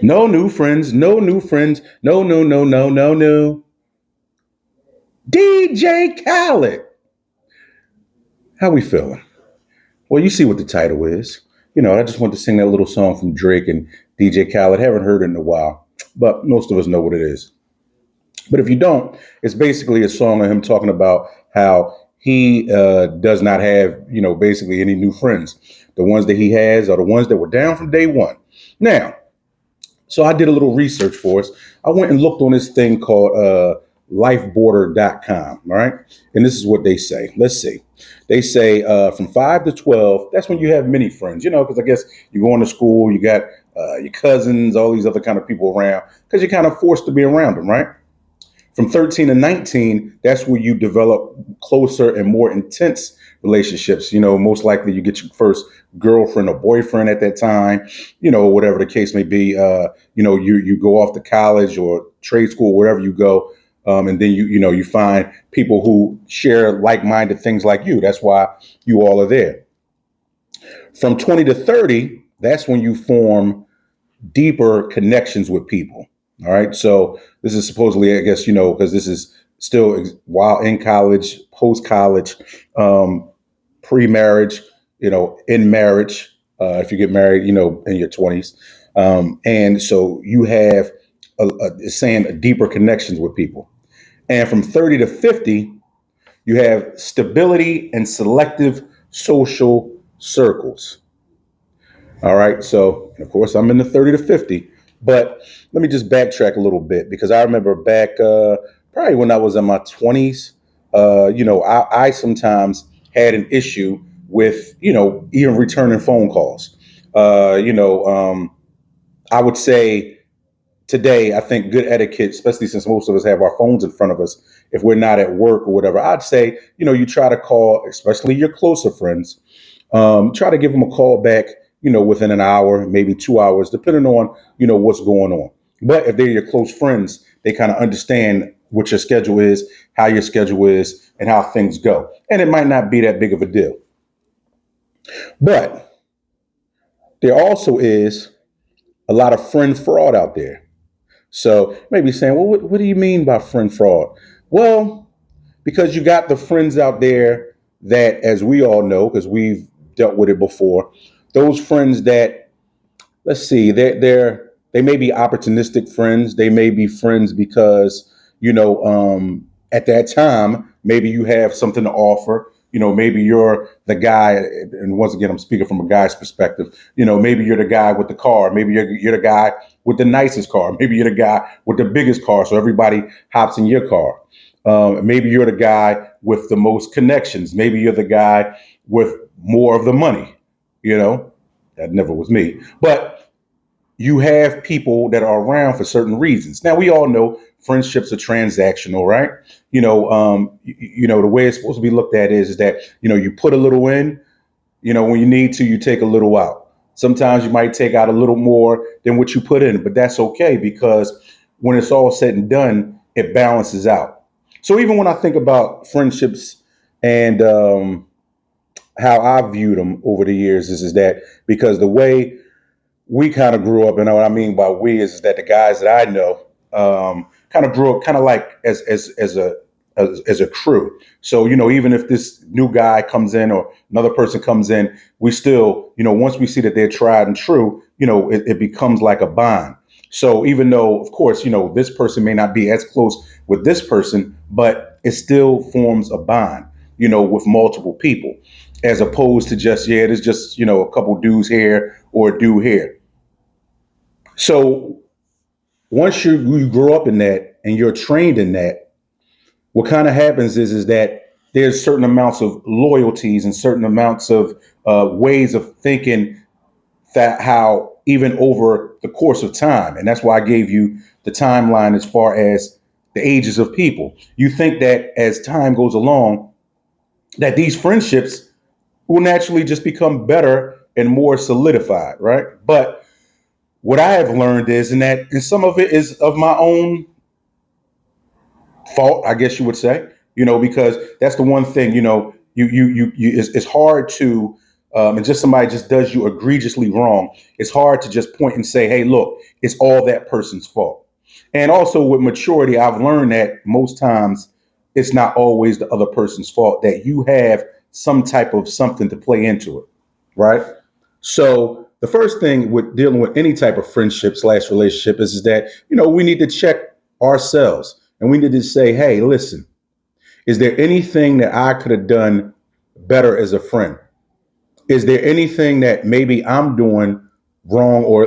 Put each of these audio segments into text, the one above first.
No new friends, no new friends, no, no, no, no, no, no. DJ Khaled. How we feeling? Well, you see what the title is. I just want to sing that little song from Drake and DJ Khaled. Haven't heard it in a while, but most of us know what it is. But if you don't, it's basically a song of him talking about how he does not have, basically any new friends. The ones that he has are the ones that were down from day one. Now, so I did a little research for us. I went and looked on this thing called lifeborder.com, all right? And this is what they say. Let's see. They say from 5 to 12, that's when you have many friends, because I guess you go into school, you got your cousins, all these other kind of people around, because you're kind of forced to be around them, right? From 13 to 19, that's where you develop closer and more intense relationships. Most likely you get your first girlfriend or boyfriend at that time, whatever the case may be. You go off to college or trade school, wherever you go. And then you find people who share like-minded things like you. That's why you all are there. From 20 to 30, that's when you form deeper connections with people. All right. So this is supposedly, I guess, because this is still while in college, post college, pre-marriage, in marriage, if you get married, in your 20s. And so you have saying deeper connections with people. And from 30 to 50, you have stability and selective social circles. All right. So, of course, I'm in the 30 to 50. But let me just backtrack a little bit because I remember back probably when I was in my 20s, I sometimes had an issue with, even returning phone calls. I would say today, I think good etiquette, especially since most of us have our phones in front of us, if we're not at work or whatever, I'd say, you try to call, especially your closer friends, try to give them a call back, within an hour, maybe 2 hours, depending on, what's going on. But if they're your close friends, they kind of understand what your schedule is, how your schedule is, and how things go. And it might not be that big of a deal. But there also is a lot of friend fraud out there. So maybe saying, well, what do you mean by friend fraud? Well, because you got the friends out there that, as we all know, because we've dealt with it before, those friends that, let's see, they may be opportunistic friends. They may be friends because at that time maybe you have something to offer. Maybe you're the guy, and once again, I'm speaking from a guy's perspective. Maybe you're the guy with the car. Maybe you're the guy with the nicest car. Maybe you're the guy with the biggest car, so everybody hops in your car. Maybe you're the guy with the most connections. Maybe you're the guy with more of the money. That never was me. But you have people that are around for certain reasons. Now, we all know friendships are transactional, right? The way it's supposed to be looked at is that, you put a little in, when you need to, you take a little out. Sometimes you might take out a little more than what you put in, but that's okay because when it's all said and done, it balances out. So even when I think about friendships and how I viewed them over the years is that because the way we kind of grew up, and what I mean by we is that the guys that I know kind of grew up kind of like as a crew. So even if this new guy comes in or another person comes in, we still once we see that they're tried and true, it becomes like a bond. So even though, of course, this person may not be as close with this person, but it still forms a bond, with multiple people, as opposed to just there's just a couple dudes here or a dude here. So once you grow up in that and you're trained in that, what kind of happens is that there's certain amounts of loyalties and certain amounts of ways of thinking that how even over the course of time, and that's why I gave you the timeline as far as the ages of people. You think that as time goes along, that these friendships will naturally just become better and more solidified, right? But what I have learned is, and some of it is of my own fault, I guess you would say, because that's the one thing, it's hard to and just somebody just does you egregiously wrong, it's hard to just point and say, hey, look, it's all that person's fault. And also with maturity, I've learned that most times it's not always the other person's fault, that you have some type of something to play into it, right? So the first thing with dealing with any type of friendship slash relationship is that, we need to check ourselves and we need to say, hey, listen, is there anything that I could have done better as a friend? Is there anything that maybe I'm doing wrong or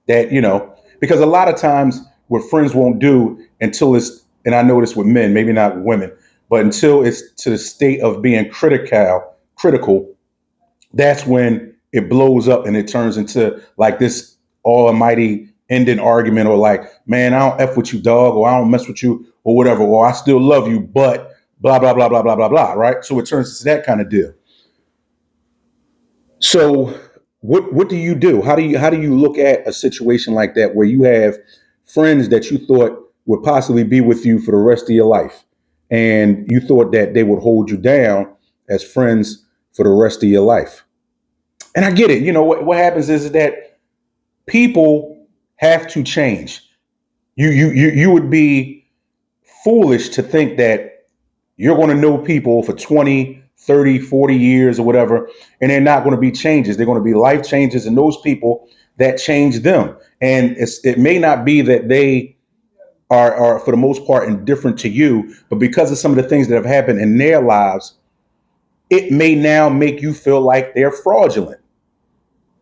that, because a lot of times what friends won't do until it's, and I notice with men, maybe not women, but until it's to the state of being critical, that's when it blows up and it turns into like this almighty ending argument, or like, man, I don't F with you, dog, or I don't mess with you, or whatever, or I still love you, but blah, blah, blah, blah, blah, blah, blah, right? So it turns into that kind of deal. So what do you do? How do you look at a situation like that where you have friends that you thought would possibly be with you for the rest of your life, and you thought that they would hold you down as friends for the rest of your life? And I get it. What happens is that people have to change. You would be foolish to think that you're going to know people for 20, 30, 40 years or whatever, and they're not going to be changes. They're going to be life changes, and those people that change them. And it may not be that they are, for the most part, indifferent to you, but because of some of the things that have happened in their lives, it may now make you feel like they're fraudulent.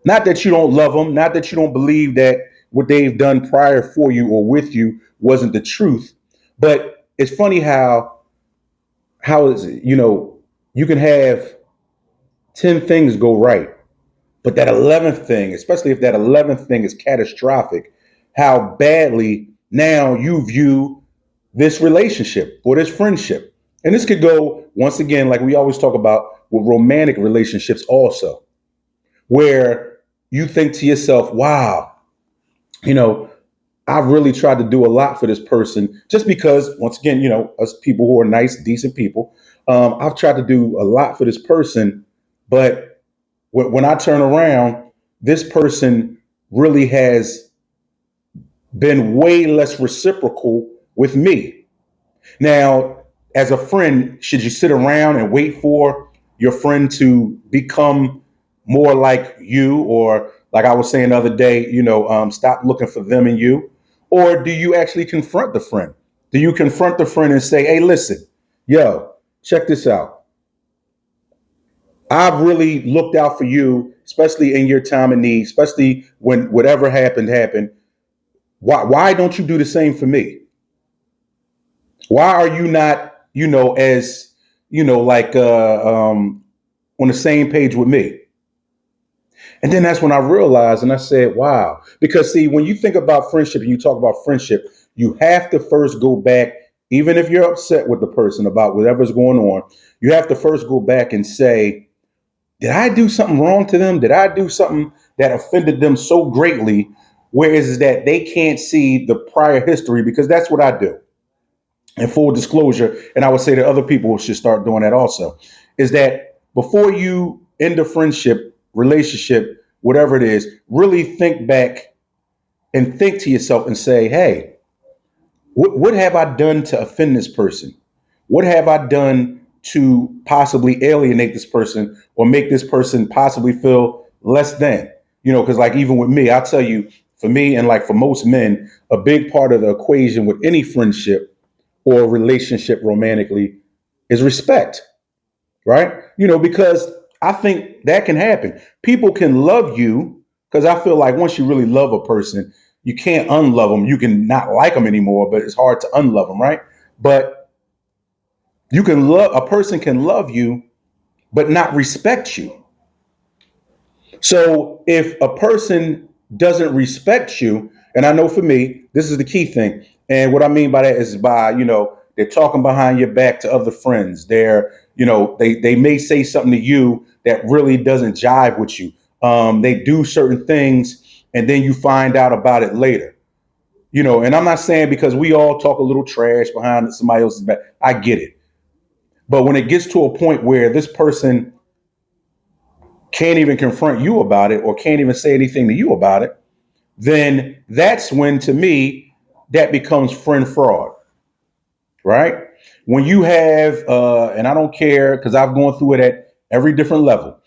Not that you don't love them, not that you don't believe that what they've done prior for you or with you wasn't the truth, but it's funny how is it, you can have 10 things go right, but that 11th thing, especially if that 11th thing is catastrophic, how badly now you view this relationship or this friendship. And this could go, once again, like we always talk about with romantic relationships also, where you think to yourself, wow, you know, I've really tried to do a lot for this person just because, once again, us people who are nice, decent people, I've tried to do a lot for this person. But when I turn around, this person really has been way less reciprocal with me. Now, as a friend, should you sit around and wait for your friend to become more like you, or like I was saying the other day, stop looking for them in you? Or do you actually confront the friend? Do you confront the friend and say, hey, listen, yo, check this out. I've really looked out for you, especially in your time of need, especially when whatever happened. Why don't you do the same for me? Why are you not, as like on the same page with me? And then that's when I realized, and I said, wow, because see, when you think about friendship and you talk about friendship, you have to first go back, even if you're upset with the person about whatever's going on, you have to first go back and say, did I do something wrong to them? Did I do something that offended them so greatly? Whereas that they can't see the prior history, because that's what I do. And full disclosure, and I would say that other people should start doing that also, is that before you end a friendship, relationship, whatever it is, really think back and think to yourself and say, hey, what have I done to offend this person? What have I done to possibly alienate this person or make this person possibly feel less than? Because like even with me, I'll tell you, for me and like for most men, a big part of the equation with any friendship or relationship romantically is respect, right? Because I think that can happen. People can love you, because I feel like once you really love a person, you can't unlove them. You can not like them anymore, but it's hard to unlove them, right? But you can love, a person can love you, but not respect you. So if a person doesn't respect you, and I know for me, this is the key thing. And what I mean by that is by, they're talking behind your back to other friends. They may say something to you that really doesn't jive with you. They do certain things and then you find out about it later. And I'm not saying because we all talk a little trash behind somebody else's back. I get it. But when it gets to a point where this person can't even confront you about it or can't even say anything to you about it, then that's when, to me, that becomes friend fraud, right? When you have, and I don't care because I've gone through it at every different level,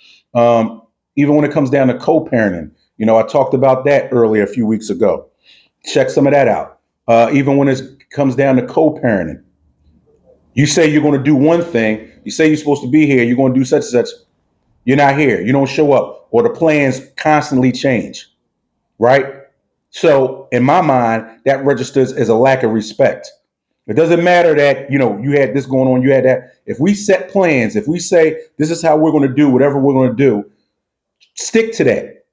even when it comes down to co-parenting. I talked about that earlier a few weeks ago. Check some of that out. Even when it comes down to co-parenting, you say you're going to do one thing. You say you're supposed to be here. You're going to do such and such. You're not here. You don't show up, or the plans constantly change, right? So in my mind, that registers as a lack of respect. It doesn't matter that you had this going on, you had that. If we set plans, if we say this is how we're going to do whatever we're going to do, stick to that.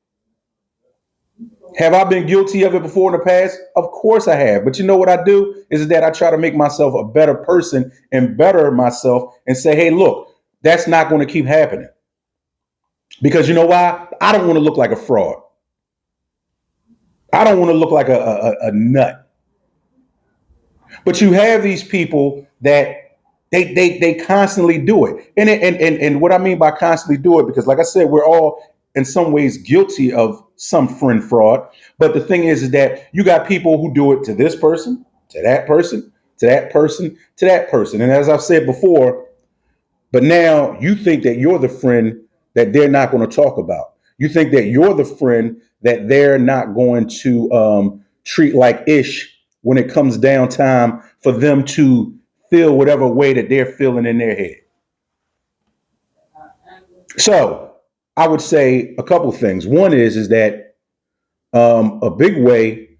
Have I been guilty of it before in the past? Of course I have. But you know what I do is that I try to make myself a better person and better myself and say, hey, look, that's not going to keep happening. Because you know why? I don't want to look like a fraud. I don't want to look like a nut. But you have these people that they constantly do it. And what I mean by constantly do it, because like I said, we're all in some ways guilty of some friend fraud. But the thing is that you got people who do it to this person, to that person, to that person, to that person. And as I've said before, but now you think that you're the friend that they're not going to talk about. You think that you're the friend that they're not going to treat like ish when it comes down time for them to feel whatever way that they're feeling in their head. So I would say a couple of things. One is that a big way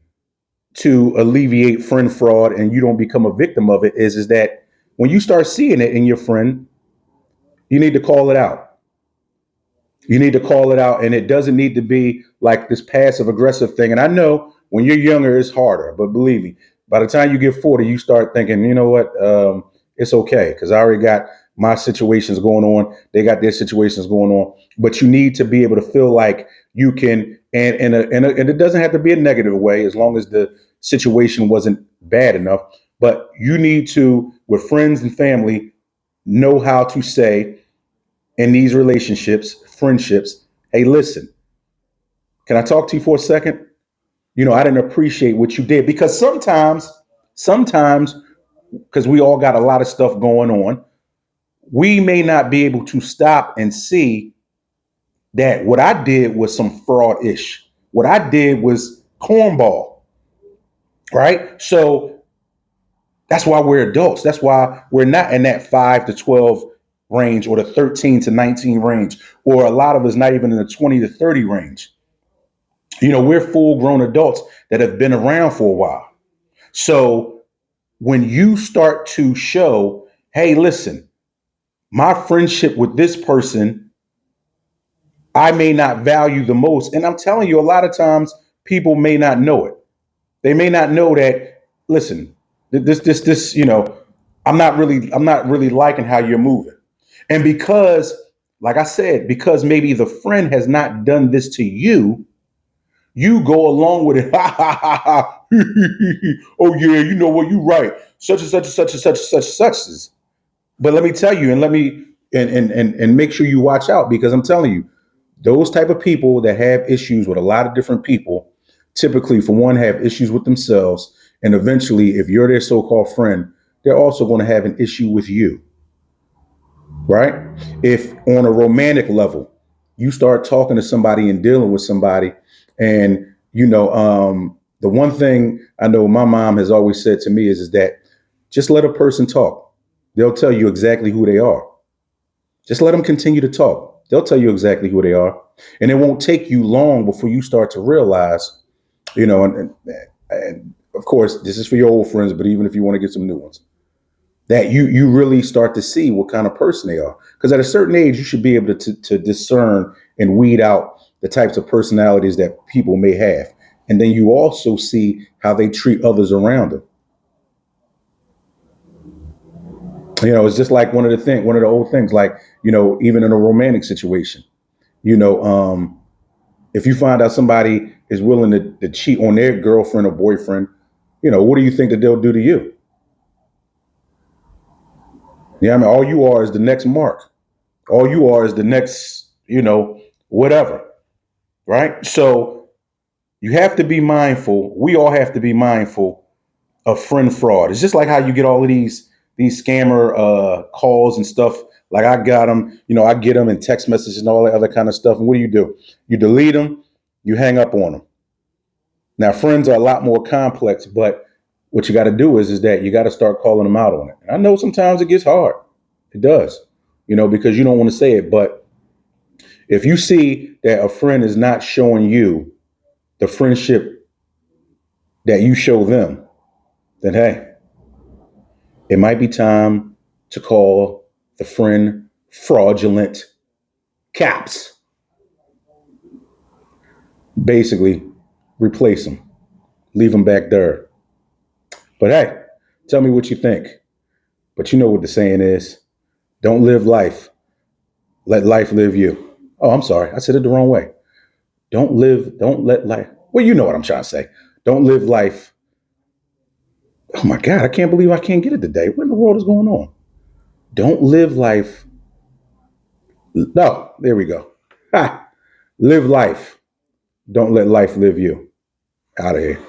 to alleviate friend fraud and you don't become a victim of it is that when you start seeing it in your friend, you need to call it out. You need to call it out, and it doesn't need to be like this passive aggressive thing. And I know when you're younger, it's harder, but believe me, by the time you get 40, you start thinking, you know what, it's okay because I already got my situations going on. They got their situations going on, but you need to be able to feel like you can, and it doesn't have to be a negative way as long as the situation wasn't bad enough. But you need to, with friends and family, know how to say in these relationships, friendships, hey, listen, can I talk to you for a second? I didn't appreciate what you did because sometimes, because we all got a lot of stuff going on, we may not be able to stop and see that what I did was some fraud ish. What I did was cornball, right? So that's why we're adults. That's why we're not in that 5 to 12 range or the 13 to 19 range, or a lot of us not even in the 20 to 30 range. We're full grown adults that have been around for a while. So when you start to show, hey, listen, my friendship with this person, I may not value the most. And I'm telling you, a lot of times people may not know it. They may not know that, listen, this, I'm not really liking how you're moving. And because, like I said, because maybe the friend has not done this to you, you go along with it. Ha ha ha ha. Oh yeah, you know what? You're right. Such and such and such and such and such and such is. But let me tell you, and let me and make sure you watch out because I'm telling you, those type of people that have issues with a lot of different people, typically, for one, have issues with themselves, and eventually, if you're their so-called friend, they're also going to have an issue with you, right? If on a romantic level, you start talking to somebody and dealing with somebody, and the one thing I know my mom has always said to me is that just let a person talk. They'll tell you exactly who they are. Just let them continue to talk. They'll tell you exactly who they are, and it won't take you long before you start to realize, and of course, this is for your old friends, but even if you want to get some new ones, that you really start to see what kind of person they are. Because at a certain age, you should be able to discern and weed out the types of personalities that people may have. And then you also see how they treat others around them. It's just like one of the old things, like, even in a romantic situation, you know, um, if you find out somebody is willing to cheat on their girlfriend or boyfriend, what do you think that they'll do to you? Yeah, I mean, all you are is the next mark. All you are is the next, whatever, right? So you have to be mindful. We all have to be mindful of friend fraud. It's just like how you get all of these scammer calls and stuff. Like I got them, I get them in text messages and all that other kind of stuff. And what do? You delete them, you hang up on them. Now, friends are a lot more complex, but what you got to do is that you got to start calling them out on it. And I know sometimes it gets hard. It does, because you don't want to say it. But if you see that a friend is not showing you the friendship that you show them, then hey, it might be time to call the friend fraudulent caps. Basically, replace them, leave them back there. But hey, tell me what you think. But you know what the saying is: don't live life, let life live you. Oh, I'm sorry, I said it the wrong way. Don't let life. Well, you know what I'm trying to say. Don't live life. Oh my God, I can't believe I can't get it today. What in the world is going on? Don't live life. No, there we go. Ha. Live life. Don't let life live you. Out of here.